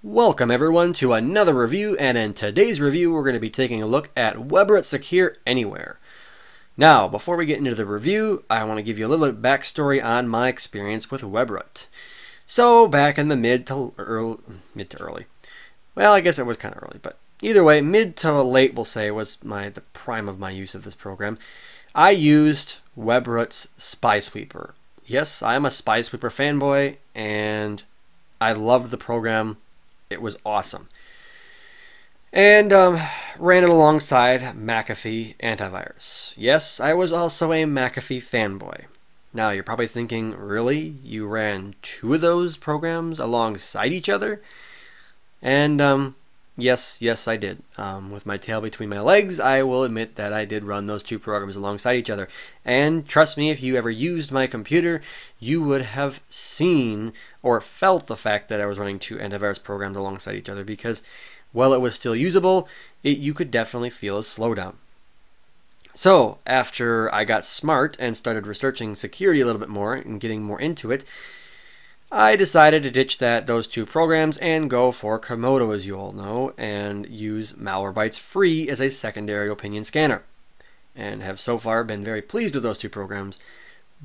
Welcome everyone to another review, and in today's review we're going to be taking a look at Webroot Secure Anywhere. Now, before we get into the review, I want to give you a little bit of backstory on my experience with Webroot. So back in the mid to early, well, I guess it was kind of early, but either way, mid to late we'll say was the prime of my use of this program. I used Webroot's Spy Sweeper. Yes, I'm a Spy Sweeper fanboy, and I loved the program. It was awesome. And ran it alongside McAfee antivirus. Yes, I was also a McAfee fanboy. Now you're probably thinking, really? You ran two of those programs alongside each other? And yes, I did. With my tail between my legs, I will admit that I did run those two programs alongside each other. And trust me, if you ever used my computer, you would have seen or felt the fact that I was running two antivirus programs alongside each other, because while it was still usable, you could definitely feel a slowdown. So after I got smart and started researching security a little bit more and getting more into it, I decided to ditch those two programs and go for Komodo, as you all know, and use Malwarebytes free as a secondary opinion scanner, and have so far been very pleased with those two programs.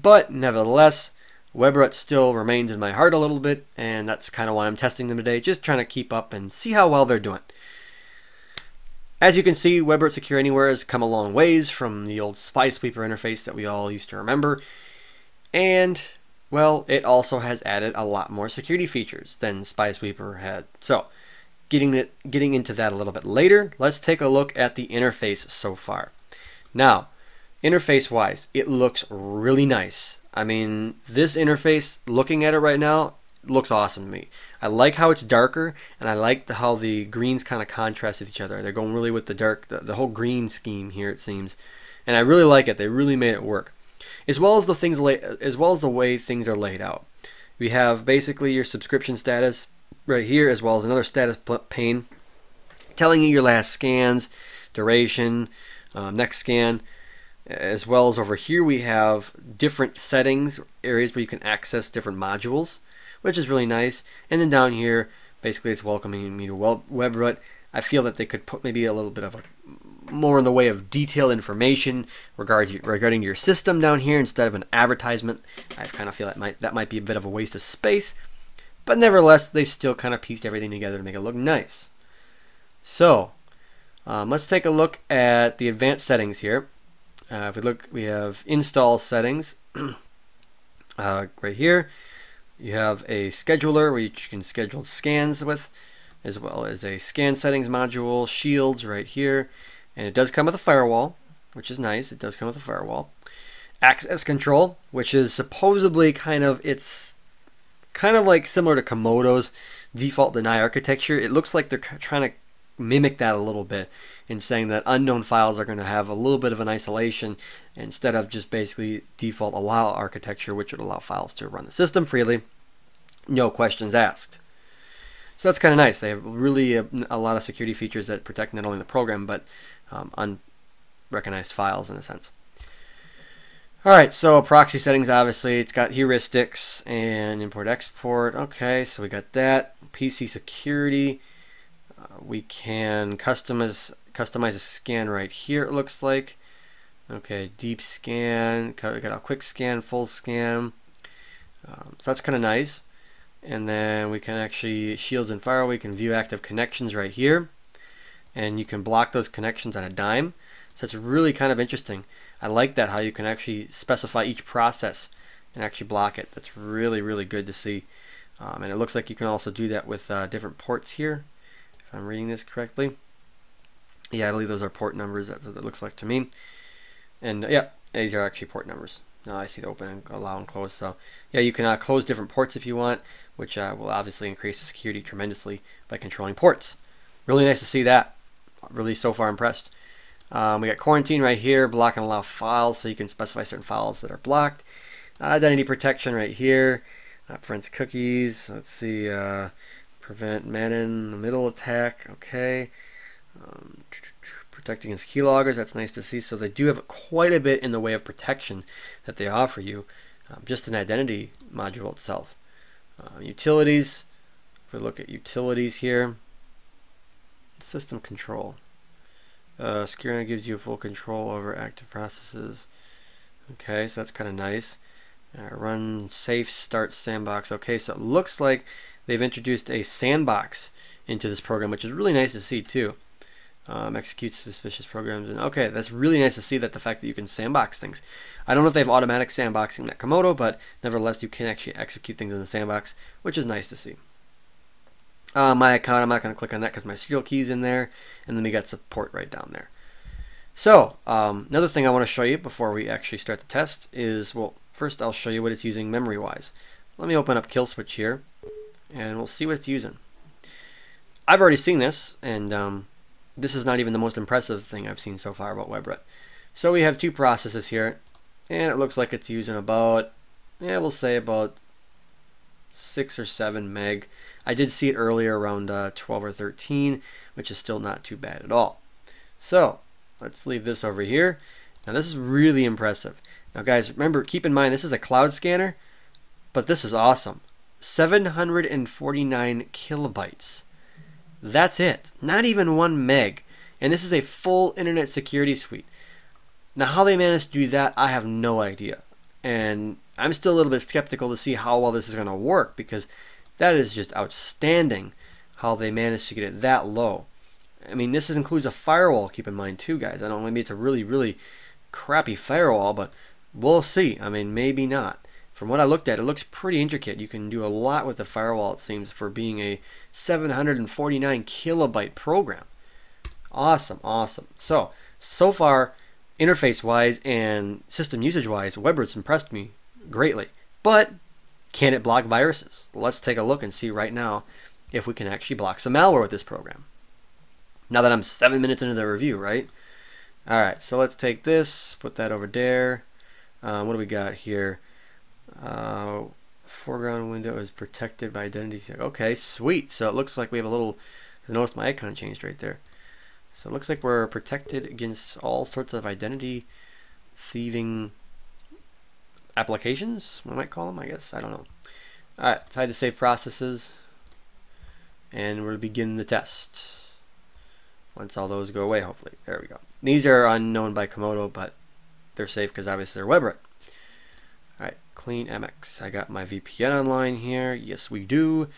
But nevertheless, Webroot still remains in my heart a little bit, and that's kind of why I'm testing them today, just trying to keep up and see how well they're doing. As you can see, Webroot Secure Anywhere has come a long ways from the old Spy Sweeper interface that we all used to remember, and well, it also has added a lot more security features than Spy Sweeper had. So, getting into that a little bit later, let's take a look at the interface so far. Now, interface-wise, it looks really nice. I mean, this interface, looking at it right now, looks awesome to me. I like how it's darker, and I like how the greens kind of contrast with each other. They're going really with the dark, the whole green scheme here, it seems, and I really like it. They really made it work. As well as the way things are laid out. We have basically your subscription status right here, as well as another status pane telling you your last scans, duration, next scan, as well as over here we have different settings, areas where you can access different modules, which is really nice. And then down here, basically it's welcoming me to Webroot. I feel that they could put maybe a little bit of more in the way of detailed information regarding your system down here instead of an advertisement. I kind of feel that might be a bit of a waste of space, but nevertheless, they still kind of pieced everything together to make it look nice. So let's take a look at the advanced settings here. If we look, we have install settings right here. You have a scheduler where you can schedule scans with, as well as a scan settings module, shields right here. And it does come with a firewall, which is nice. It does come with a firewall. Access control, which is supposedly it's kind of like similar to Komodo's default deny architecture. It looks like they're trying to mimic that a little bit in saying that unknown files are going to have a little bit of an isolation instead of just basically default allow architecture, which would allow files to run the system freely, no questions asked. So that's kind of nice. They have really a lot of security features that protect not only the program, but unrecognized files in a sense. Alright, so proxy settings, obviously, it's got heuristics and import-export. Okay, so we got that. PC security. We can customize a scan right here, it looks like. Okay, deep scan. We got a quick scan, full scan. So that's kind of nice. And then we can actually shields and firewall. We can view active connections right here, and you can block those connections on a dime. So it's really kind of interesting. I like that, how you can actually specify each process and actually block it. That's really good to see. And it looks like you can also do that with different ports here, if I'm reading this correctly. Yeah, I believe those are port numbers. That's what it looks like to me. And yeah, these are actually port numbers. Now I see the open and allow and close. So yeah, you can close different ports if you want, which will obviously increase the security tremendously by controlling ports. Really nice to see that. Really so far impressed. We got quarantine right here, block and allow files, so you can specify certain files that are blocked. Identity protection right here, prevents cookies. Let's see, prevent man-in-the-middle attack. Okay. Protect against keyloggers, that's nice to see. So they do have quite a bit in the way of protection that they offer you, just an identity module itself. Utilities, If we look at utilities here, system control. Security gives you full control over active processes. Okay, so that's kind of nice. Run safe start sandbox. Okay, so it looks like they've introduced a sandbox into this program, which is really nice to see too. Execute suspicious programs, and okay, that's really nice to see, that the fact that you can sandbox things. I don't know if they have automatic sandboxing at Komodo, but nevertheless you can actually execute things in the sandbox, which is nice to see. My account, I'm not going to click on that because my serial key's in there, and then we got support right down there. So another thing I want to show you before we actually start the test is, well, first I'll show you what it's using memory wise. Let me open up Kill Switch here and we'll see what it's using. I've already seen this, and this is not even the most impressive thing I've seen so far about Webroot. So we have two processes here, and it looks like it's using about, yeah, we'll say about 6 or 7 meg. I did see it earlier around 12 or 13, which is still not too bad at all. So let's leave this over here. Now this is really impressive. Now guys, remember, keep in mind this is a cloud scanner, but this is awesome. 749 kilobytes. That's it. Not even 1 meg. And this is a full internet security suite. Now how they managed to do that, I have no idea. And I'm still a little bit skeptical to see how well this is going to work, because that is just outstanding how they managed to get it that low. I mean, this includes a firewall, keep in mind too, guys. I don't know, maybe it's a really, really crappy firewall, but we'll see. I mean, maybe not. From what I looked at, it looks pretty intricate. You can do a lot with the firewall, it seems, for being a 749 kilobyte program. Awesome, awesome. So far, interface-wise and system usage-wise, Webroot's impressed me greatly. But can it block viruses? Let's take a look and see right now if we can actually block some malware with this program. Now that I'm 7 minutes into the review, right? All right, so let's take this, put that over there. What do we got here? Foreground window is protected by identity. Okay, sweet. So it looks like we have a little, I noticed my icon changed right there. So it looks like we're protected against all sorts of identity thieving applications, we might call them, I guess. I don't know. All right, let's hide the safe processes, and we'll begin the test. Once all those go away, hopefully. There we go. These are unknown by Komodo, but they're safe because obviously they're Webroot. All right, clean MX. I got my VPN online here. Yes, we do.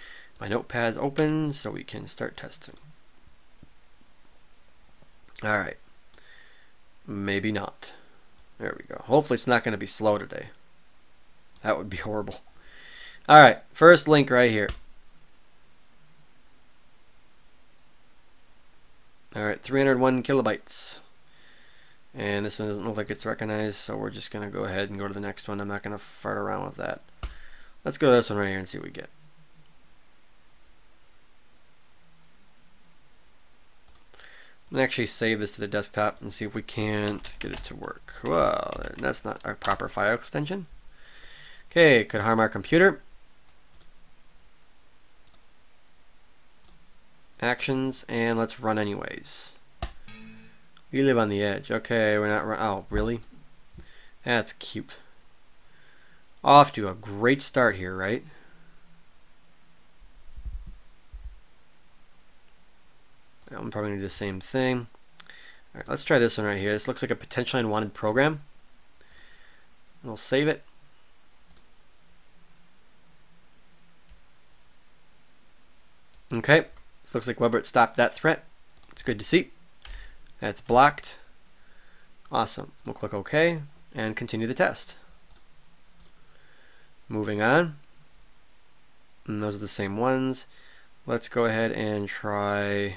My notepad's open, so we can start testing. All right. Maybe not. There we go. Hopefully it's not going to be slow today. That would be horrible. All right, first link right here. All right, 301 kilobytes. And this one doesn't look like it's recognized, so we're just going to go ahead and go to the next one. I'm not going to fart around with that. Let's go to this one right here and see what we get. I'm going to actually save this to the desktop and see if we can't get it to work. Well, that's not a proper file extension. Okay, could harm our computer. Actions, and let's run anyways. We live on the edge. Okay, we're not run. Oh, really? That's cute. Off to a great start here, right? I'm probably going to do the same thing. All right, let's try this one right here. This looks like a potentially unwanted program. We'll save it. Okay, this looks like Webroot stopped that threat. It's good to see. That's blocked. Awesome. We'll click OK and continue the test. Moving on. And those are the same ones. Let's go ahead and try.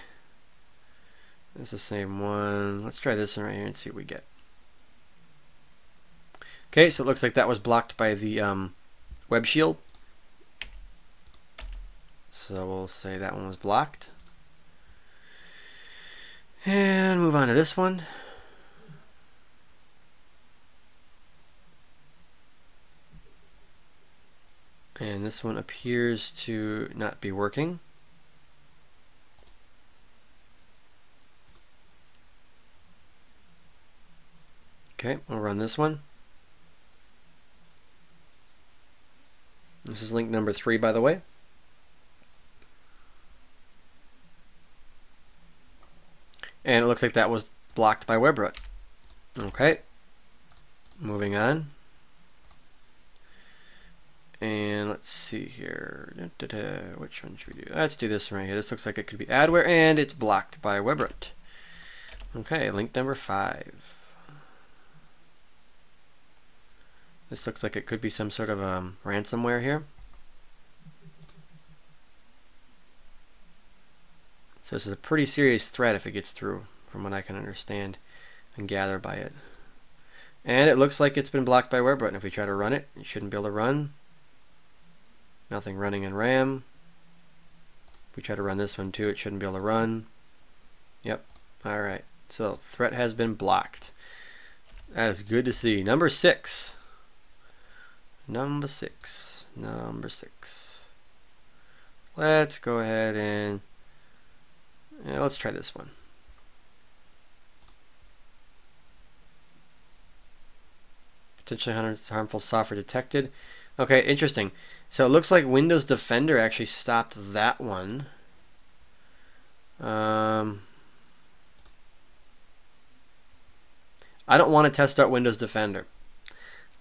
It's the same one. Let's try this one right here and see what we get. Okay, so it looks like that was blocked by the web shield. So we'll say that one was blocked. And move on to this one. And this one appears to not be working. Okay, we'll run this one. This is link number 3, by the way. And it looks like that was blocked by Webroot. Okay, moving on. And let's see here. Which one should we do? Let's do this one right here. This looks like it could be adware, and it's blocked by Webroot. Okay, link number 5. This looks like it could be some sort of ransomware here. So this is a pretty serious threat if it gets through, from what I can understand and gather by it. And it looks like it's been blocked by Webroot. And if we try to run it, it shouldn't be able to run. Nothing running in RAM. If we try to run this one too, it shouldn't be able to run. Yep. Alright. So threat has been blocked. That is good to see. Number 6. Number 6. Number 6. Let's go ahead and let's try this one. Potentially harmful software detected. Okay, interesting. So it looks like Windows Defender actually stopped that one. I don't want to test out Windows Defender.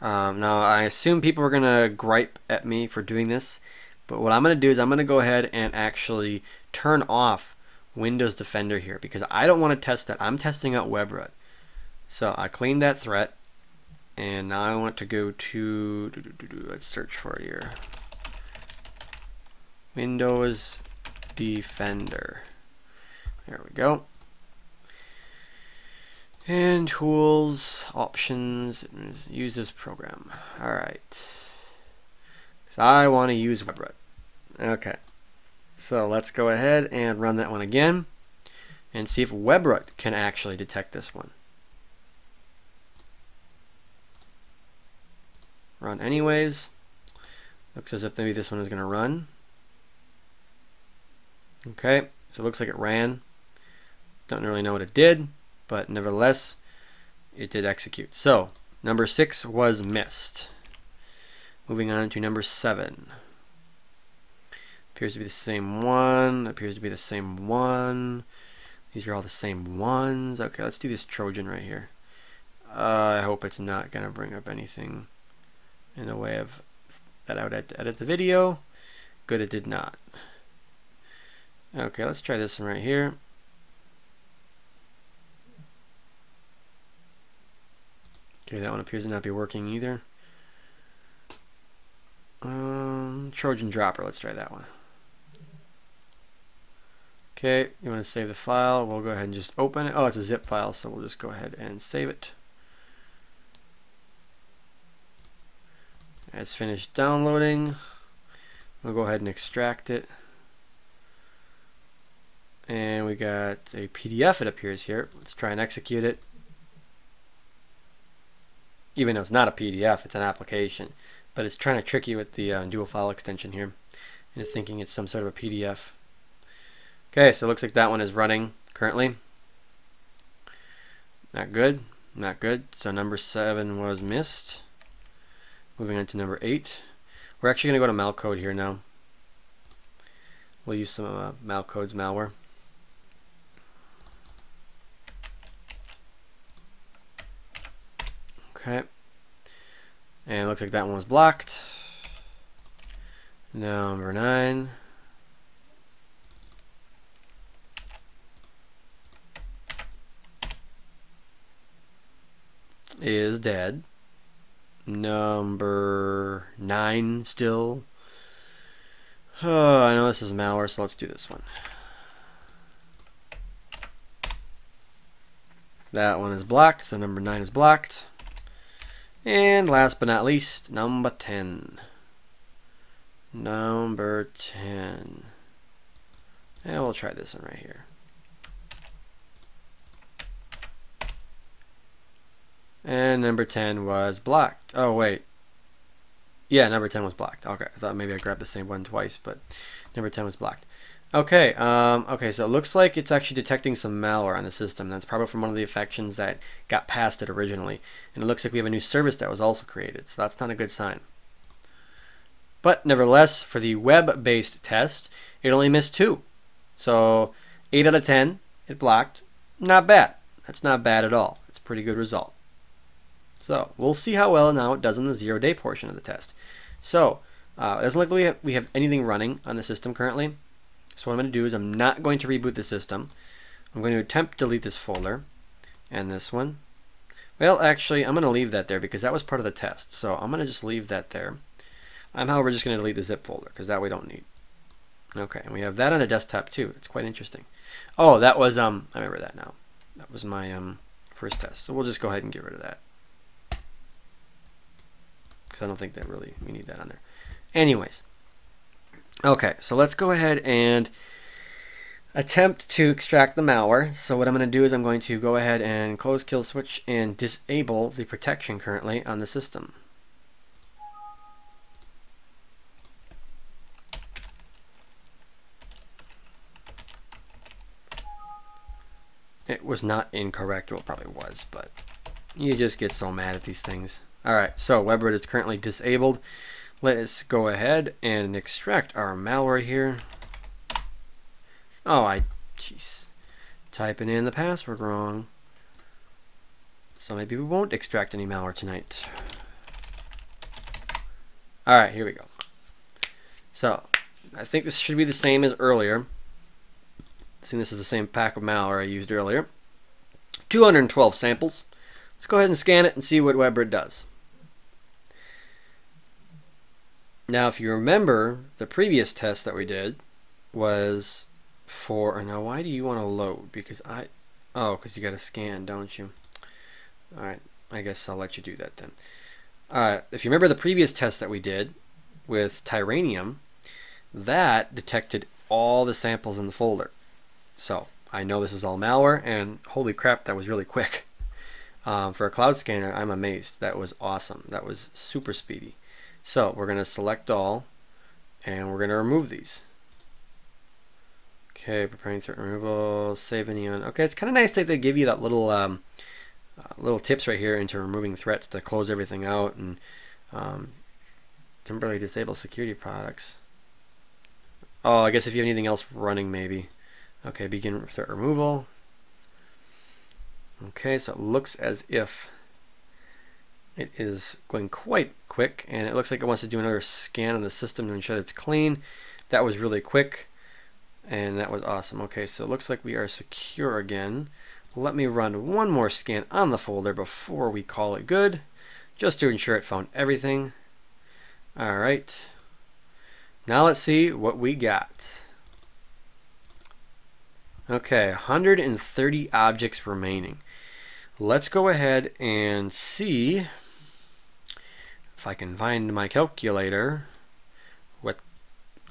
Now, I assume people are going to gripe at me for doing this, but what I'm going to do is I'm going to go ahead and actually turn off Windows Defender here because I don't want to test that. I'm testing out Webroot. So I cleaned that threat, and now I want to go to, let's search for it here. Windows Defender. There we go. And tools, options, use this program. Alright. So I want to use Webroot. Okay. So let's go ahead and run that one again and see if Webroot can actually detect this one. Run anyways. Looks as if maybe this one is going to run. Okay, so it looks like it ran. Don't really know what it did, but nevertheless, it did execute. So, number 6 was missed. Moving on to number 7. Appears to be the same one. Appears to be the same one. These are all the same ones. Okay, let's do this Trojan right here. I hope it's not going to bring up anything in the way of that I would have to edit the video. Good, it did not. Okay, let's try this one right here. Okay, that one appears to not be working either. Trojan dropper, let's try that one. Okay, you want to save the file, we'll go ahead and just open it. Oh, it's a zip file, so we'll just go ahead and save it. It's finished downloading. We'll go ahead and extract it. And we got a PDF, it appears here. Let's try and execute it. Even though it's not a PDF, it's an application. But it's trying to trick you with the dual file extension here into thinking it's some sort of a PDF. Okay, so it looks like that one is running currently. Not good. Not good. So number 7 was missed. Moving on to number 8. We're actually going to go to malcode here now. We'll use some malcode's malware. Okay. And it looks like that one was blocked. Number 9. Is dead. Number 9 still. Oh, I know this is malware, so let's do this one. That one is blocked, so number 9 is blocked. And last but not least, number 10. Number 10. And we'll try this one right here. And number 10 was blocked. Oh, wait. Yeah, number 10 was blocked. Okay, I thought maybe I grabbed the same one twice, but number 10 was blocked. Okay, okay, so it looks like it's actually detecting some malware on the system. That's probably from one of the infections that got past it originally. And it looks like we have a new service that was also created, so that's not a good sign. But nevertheless, for the web-based test, it only missed 2. So 8 out of 10, it blocked. not bad. That's not bad at all. It's a pretty good result. So we'll see how well now it does in the 0-day portion of the test. So it doesn't look like we have anything running on the system currently. So what I'm going to do is I'm not going to reboot the system. I'm going to attempt to delete this folder and this one. Well, actually, I'm going to leave that there because that was part of the test. So I'm going to just leave that there. I'm, however, just going to delete the zip folder because that we don't need. Okay, and we have that on a desktop too. It's quite interesting. Oh, that was, I remember that now. That was my first test. So we'll just go ahead and get rid of that. Because I don't think that really, we need that on there. Anyways. Okay, so let's go ahead and attempt to extract the malware. So what I'm going to do is I'm going to go ahead and close kill switch and disable the protection currently on the system. It was not incorrect. Well, it probably was, but you just get so mad at these things. Alright, so Webroot is currently disabled. Let's go ahead and extract our malware here. Oh, jeez. Typing in the password wrong. So maybe we won't extract any malware tonight. Alright, here we go. So, I think this should be the same as earlier. Seeing this is the same pack of malware I used earlier. 212 samples. Let's go ahead and scan it and see what Webroot does. Now, if you remember, the previous test that we did was for, now why do you want to load? Because because you got to scan, don't you? Alright, I guess I'll let you do that then. Alright, if you remember the previous test that we did with Tyranium, that detected all the samples in the folder. So, I know this is all malware, and holy crap, that was really quick. For a cloud scanner, I'm amazed. That was awesome. That was super speedy. So we're going to select all, and we're going to remove these. Okay, preparing threat removal, save any on. Okay, it's kind of nice that they give you that little little tips right here into removing threats to close everything out and temporarily disable security products. Oh, I guess if you have anything else running, maybe. Okay, begin threat removal. Okay, so it looks as if it is going quite quick, and it looks like it wants to do another scan on the system to ensure that it's clean. That was really quick, and that was awesome. Okay, so it looks like we are secure again. Let me run one more scan on the folder before we call it good, just to ensure it found everything. Alright, now let's see what we got. Okay, 130 objects remaining. Let's go ahead and see if I can find my calculator what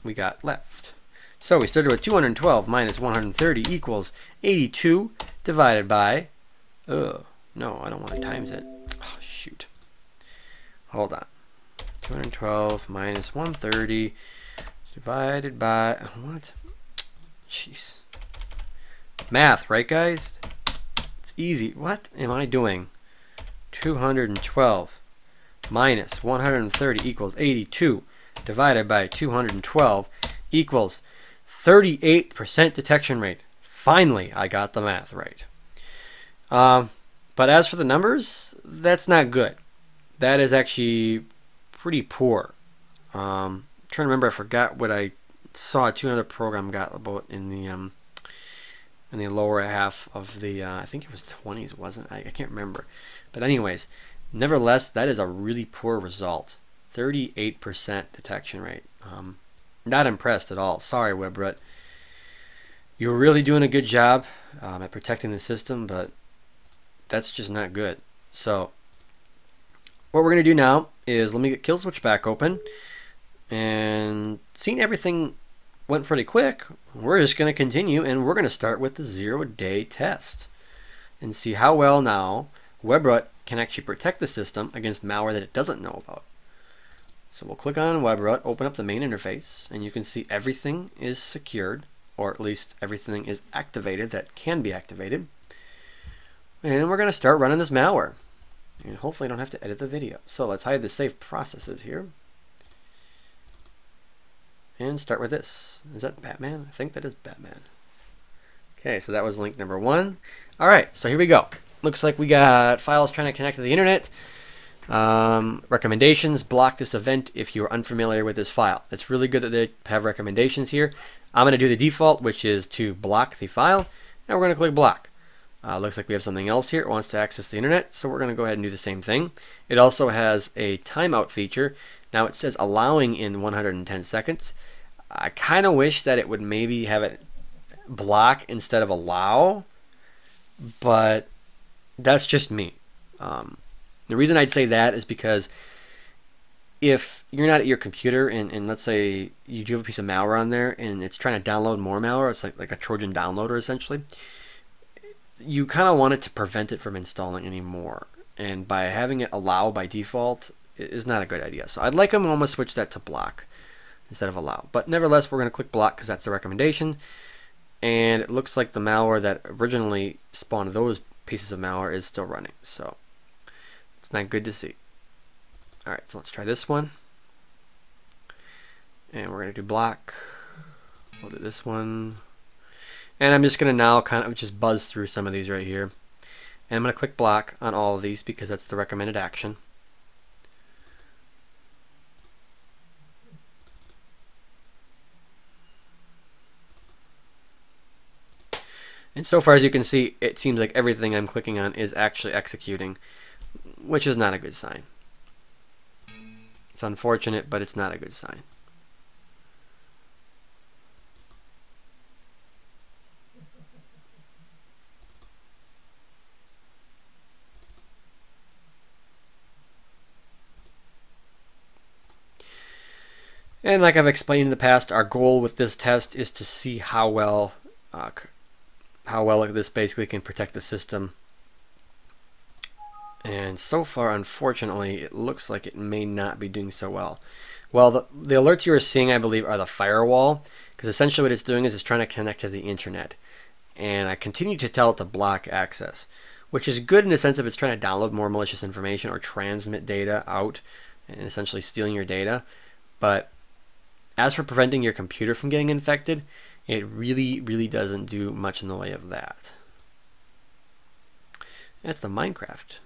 we got left. So we started with 212 minus 130 equals 82 divided by, no, I don't want to times it. Oh, shoot. Hold on. 212 minus 130 divided by, what? Jeez. Math, right guys? It's easy. What am I doing? 212 minus 130 equals 82 divided by 212 equals 38% detection rate. Finally, I got the math right. But as for the numbers, that's not good. That is actually pretty poor. I'm trying to remember, I forgot what I saw another program got about in the lower half of the, I think it was 20s, wasn't it? I can't remember. But anyways, nevertheless, that is a really poor result. 38% detection rate. Not impressed at all. Sorry, Webroot. You're really doing a good job at protecting the system, but that's just not good. So what we're going to do now is let me get kill switch back open, and seeing everything went pretty quick, we're just going to continue, and we're going to start with the 0-day test and see how well now Webroot can actually protect the system against malware that it doesn't know about. So we'll click on Webroot, open up the main interface, and you can see everything is secured, or at least everything is activated that can be activated. And we're going to start running this malware. And hopefully I don't have to edit the video. So let's hide the safe processes here. And start with this. Is that Batman? I think that is Batman. Okay, so that was link number 1. All right, so here we go. Looks like we got files trying to connect to the internet. Recommendations: block this event if you are unfamiliar with this file. It's really good that they have recommendations here. I'm going to do the default, which is to block the file, and we're going to click block. Looks like we have something else here. It wants to access the internet, so we're going to go ahead and do the same thing. It also has a timeout feature. Now it says allowing in 110 seconds. I kind of wish that it would maybe have it block instead of allow, but that's just me. The reason I'd say that is because if you're not at your computer and let's say you do have a piece of malware on there and it's trying to download more malware, it's like a Trojan downloader essentially, you kind of want it to prevent it from installing anymore. And by having it allow by default is not a good idea. So I'd like them to almost switch that to block instead of allow. But nevertheless, we're going to click block because that's the recommendation. And it looks like the malware that originally spawned those pieces of malware is still running. So it's not good to see. All right, so let's try this one. And we're going to do block. We'll do this one. And I'm just going to now kind of just buzz through some of these right here. And I'm going to click block on all of these because that's the recommended action. And so far as you can see, it seems like everything I'm clicking on is actually executing, which is not a good sign. It's unfortunate, but it's not a good sign. And like I've explained in the past, our goal with this test is to see how well this basically can protect the system. And so far, unfortunately, it looks like it may not be doing so well. Well, the alerts you are seeing, I believe, are the firewall, because essentially what it's doing is it's trying to connect to the internet. And I continue to tell it to block access, which is good in the sense of it's trying to download more malicious information or transmit data out and essentially stealing your data. But as for preventing your computer from getting infected, it really doesn't do much in the way of that. That's the Minecraft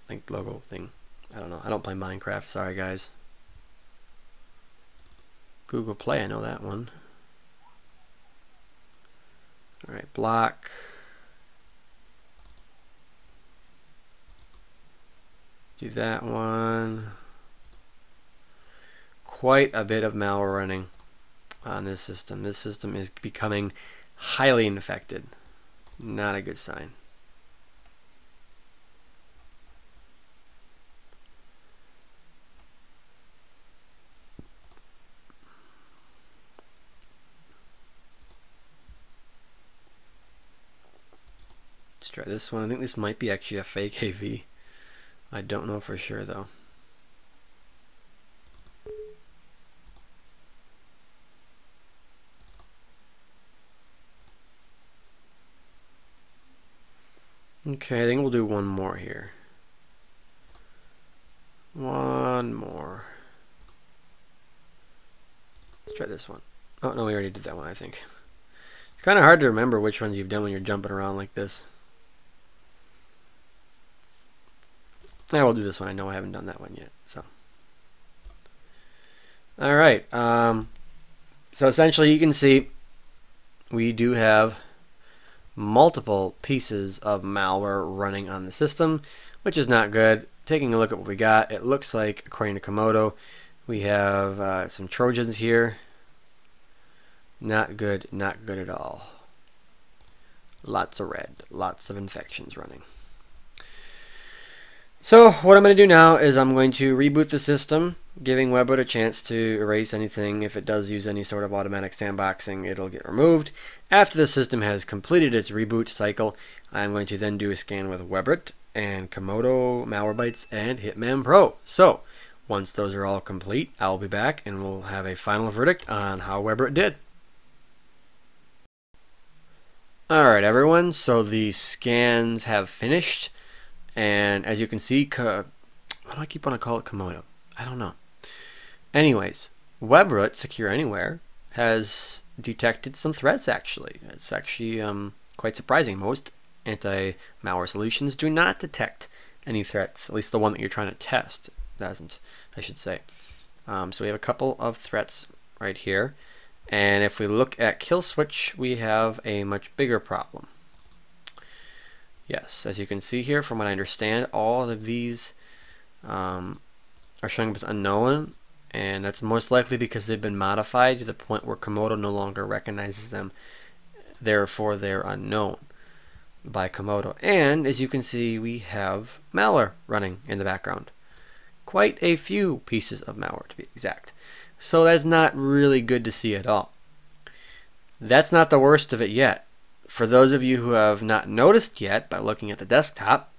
link logo thing. I don't know. I don't play Minecraft. Sorry, guys. Google Play, I know that one. All right, block. Do that one. Quite a bit of malware running on this system. This system is becoming highly infected. Not a good sign. Let's try this one. I think this might be actually a fake AV. I don't know for sure though. Okay, I think we'll do one more here. One more. Let's try this one. Oh, no, we already did that one, I think. It's kind of hard to remember which ones you've done when you're jumping around like this. I will do this one. I know I haven't done that one yet. So, all right. So essentially, you can see we do have multiple pieces of malware running on the system, which is not good. Taking a look at what we got, it looks like, according to Komodo, we have some Trojans here. Not good, not good at all. Lots of red, lots of infections running. So what I'm going to do now is I'm going to reboot the system, giving Webroot a chance to erase anything. If it does use any sort of automatic sandboxing, it'll get removed. After the system has completed its reboot cycle, I'm going to then do a scan with Webroot and Komodo, Malwarebytes, and Hitman Pro. So once those are all complete, I'll be back and we'll have a final verdict on how Webroot did. Alright everyone, so the scans have finished. And as you can see, why do I keep wanting to call it Komodo? I don't know. Anyways, Webroot Secure Anywhere has detected some threats actually. It's actually quite surprising. Most anti-malware solutions do not detect any threats, at least the one that you're trying to test doesn't, I should say. So we have a couple of threats right here. And if we look at kill switch, we have a much bigger problem. Yes, as you can see here, from what I understand, all of these are showing up as unknown, and that's most likely because they've been modified to the point where Komodo no longer recognizes them, therefore they're unknown by Komodo. And as you can see, we have malware running in the background. Quite a few pieces of malware to be exact. So that's not really good to see at all. That's not the worst of it yet. For those of you who have not noticed yet by looking at the desktop,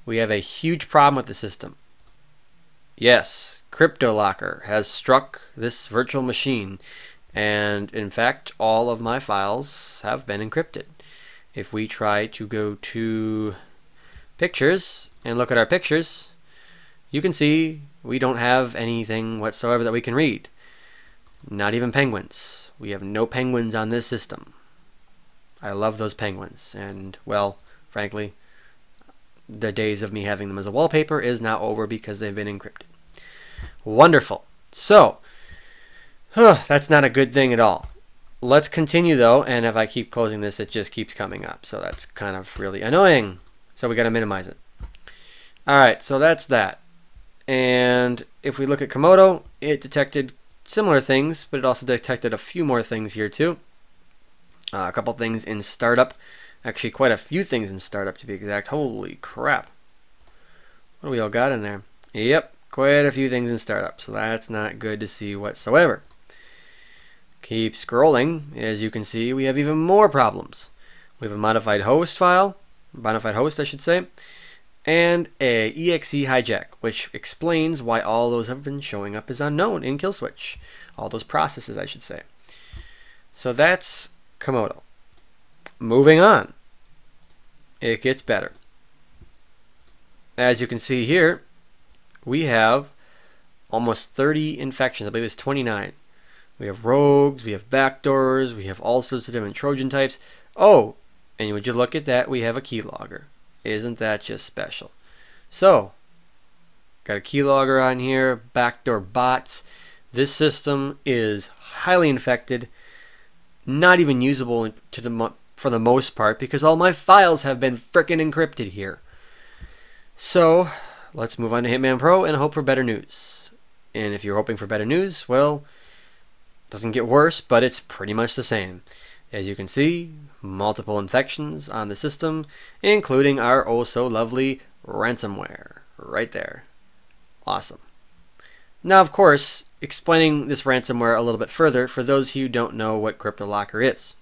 we have a huge problem with the system. Yes, CryptoLocker has struck this virtual machine, and in fact all of my files have been encrypted. If we try to go to pictures and look at our pictures, you can see we don't have anything whatsoever that we can read. Not even penguins. We have no penguins on this system. I love those penguins, and well, frankly, the days of me having them as a wallpaper is now over because they've been encrypted. Wonderful. So, that's not a good thing at all. Let's continue though, and if I keep closing this, it just keeps coming up. So that's kind of really annoying. So we got to minimize it. Alright, so that's that. And if we look at Komodo, it detected similar things, but it also detected a few more things here too. A couple things in startup. Actually, quite a few things in startup to be exact. Holy crap. What do we all got in there? Yep, quite a few things in startup. So that's not good to see whatsoever. Keep scrolling. As you can see, we have even more problems. We have a modified host file, modified host I should say, and a exe hijack, which explains why all those have been showing up as unknown in kill switch. All those processes I should say. So that's Komodo. Moving on. It gets better. As you can see here, we have almost 30 infections. I believe it's 29. We have rogues, we have backdoors, we have all sorts of different Trojan types. Oh, and would you look at that, we have a keylogger. Isn't that just special? So, got a keylogger on here, backdoor bots. This system is highly infected, not even usable for the most part because all my files have been frickin' encrypted here. So, let's move on to Hitman Pro and hope for better news. And if you're hoping for better news, well, it doesn't get worse, but it's pretty much the same. As you can see, multiple infections on the system, including our oh so lovely ransomware right there. Awesome. Now, of course, explaining this ransomware a little bit further for those who don't know what CryptoLocker is.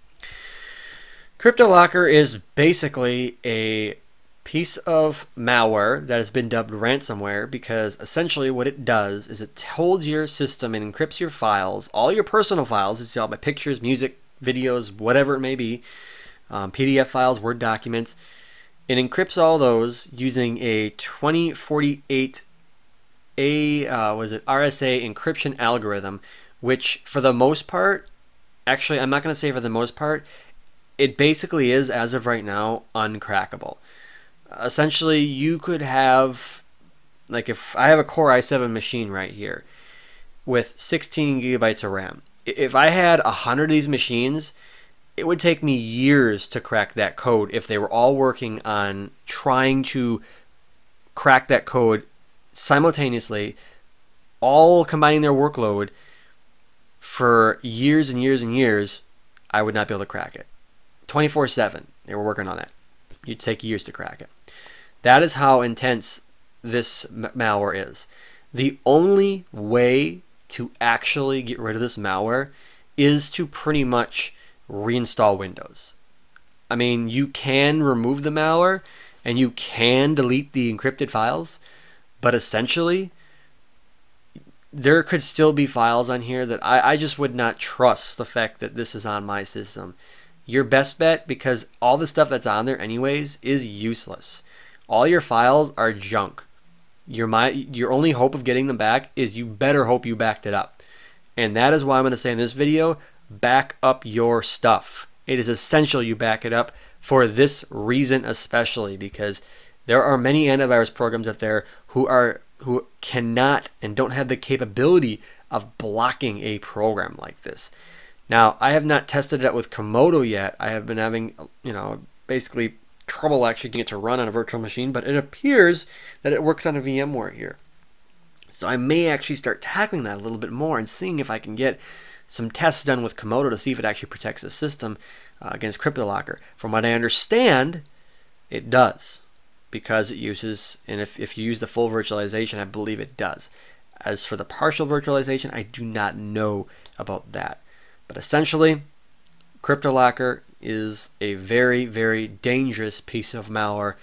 CryptoLocker is basically a piece of malware that has been dubbed ransomware because essentially what it does is it holds your system and encrypts your files, all your personal files, it's all my pictures, music, videos, whatever it may be, PDF files, Word documents. It encrypts all those using a 2048 RSA encryption algorithm, which for the most part, actually I'm not going to say for the most part, it basically is, as of right now, uncrackable. Essentially, you could have, like if I have a Core i7 machine right here with 16 gigabytes of RAM. If I had 100 of these machines, it would take me years to crack that code if they were all working on trying to crack that code simultaneously, all combining their workload for years and years and years. I would not be able to crack it. 24/7, they were working on that. You'd take years to crack it. That is how intense this malware is. The only way to actually get rid of this malware is to pretty much reinstall Windows. I mean, you can remove the malware and you can delete the encrypted files, but essentially there could still be files on here that I just would not trust the fact that this is on my system. Your best bet, because all the stuff that's on there anyways is useless. All your files are junk. Your only hope of getting them back is you better hope you backed it up. And that is why I'm going to say in this video, back up your stuff. It is essential you back it up for this reason especially, because there are many antivirus programs out there who cannot and don't have the capability of blocking a program like this. Now, I have not tested it with Komodo yet. I have been having, basically trouble actually getting it to run on a virtual machine, but it appears that it works on a VMware here. So I may actually start tackling that a little bit more and seeing if I can get some tests done with Komodo to see if it actually protects the system against CryptoLocker. From what I understand, it does, because it uses, and if you use the full virtualization, I believe it does. As for the partial virtualization, I do not know about that. But essentially, CryptoLocker is a very, very dangerous piece of malware,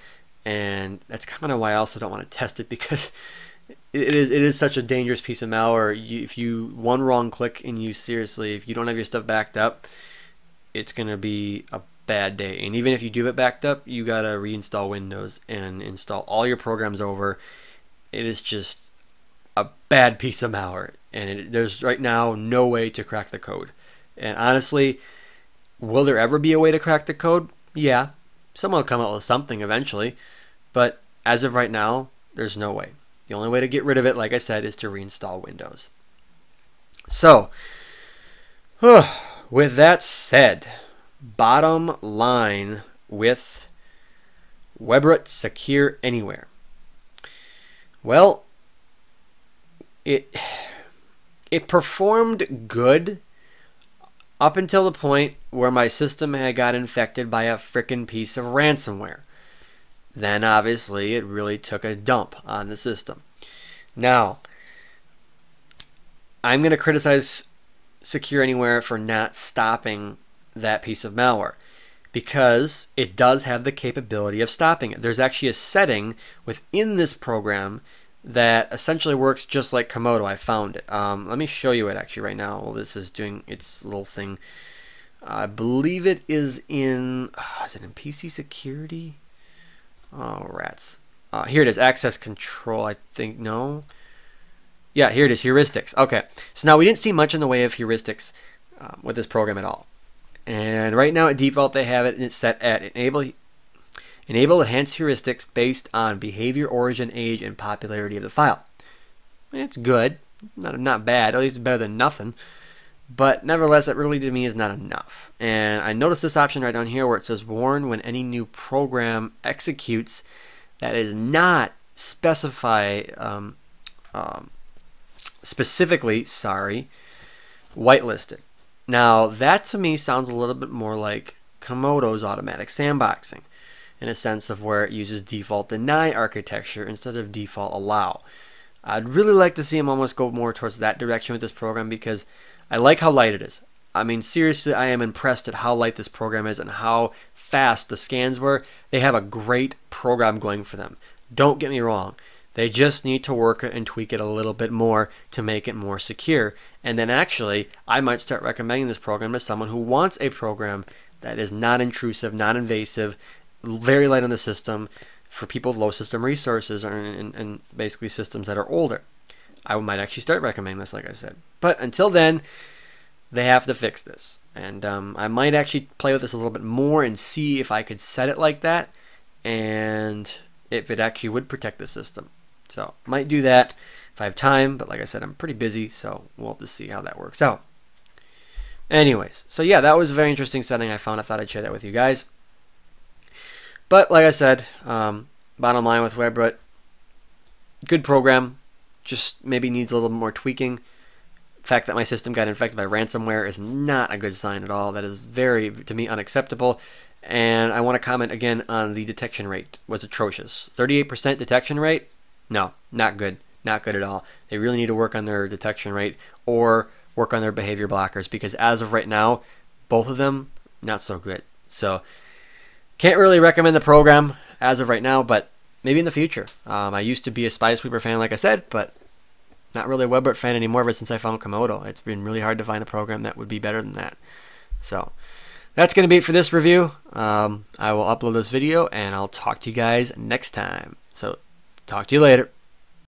and that's kind of why I also don't want to test it, because it is such a dangerous piece of malware. If you one wrong click and you seriously, if you don't have your stuff backed up, it's going to be a bad day. And even if you do have it backed up, you got to reinstall Windows and install all your programs over. It is just a bad piece of malware, and there's right now no way to crack the code. And honestly, will there ever be a way to crack the code? Yeah, someone will come up with something eventually, but as of right now, there's no way. The only way to get rid of it, like I said, is to reinstall Windows. So, with that said, bottom line with Webroot Secure Anywhere. Well, it performed good up until the point where my system had got infected by a frickin' piece of ransomware. Then obviously it really took a dump on the system. Now, I'm going to criticize Secure Anywhere for not stopping that piece of malware, because it does have the capability of stopping it. There's actually a setting within this program that essentially works just like Komodo. I found it. Let me show you it actually right now while this is doing its little thing. I believe it is in, is it in PC security? Oh, rats. Here it is, access control, I think. No. Yeah, here it is, heuristics. Okay, so now we didn't see much in the way of heuristics with this program at all. And right now at default they have it, and it's set at enable enhanced heuristics based on behavior, origin, age, and popularity of the file. It's good, not bad, at least better than nothing. But nevertheless, that really to me is not enough. And I noticed this option right down here where it says warn when any new program executes that is not specify specifically, whitelisted. Now that to me sounds a little bit more like Komodo's automatic sandboxing, in a sense of where it uses default deny architecture instead of default allow. I'd really like to see them almost go more towards that direction with this program, because I like how light it is. I mean, seriously, I am impressed at how light this program is and how fast the scans were. They have a great program going for them. Don't get me wrong. They just need to work it and tweak it a little bit more to make it more secure. And then actually, I might start recommending this program to someone who wants a program that is not intrusive, not invasive, very light on the system, for people with low system resources and basically systems that are older. I might actually start recommending this, like I said. But until then, they have to fix this. And I might actually play with this a little bit more and see if I could set it like that and if it actually would protect the system. So might do that if I have time, but like I said, I'm pretty busy, so we'll have to see how that works out. Anyways, so yeah, that was a very interesting setting I found. I thought I'd share that with you guys. But like I said, bottom line with Webroot, good program, just maybe needs a little more tweaking. The fact that my system got infected by ransomware is not a good sign at all. That is very, to me, unacceptable. And I want to comment again on the detection rate. It was atrocious. 38% detection rate? No, not good. Not good at all. They really need to work on their detection rate or work on their behavior blockers, because as of right now, both of them, not so good. So can't really recommend the program as of right now, but maybe in the future. I used to be a Spysweeper fan, like I said, but not really a Webroot fan anymore ever since I found Komodo. It's been really hard to find a program that would be better than that. So that's going to be it for this review. I will upload this video, and I'll talk to you guys next time. So talk to you later.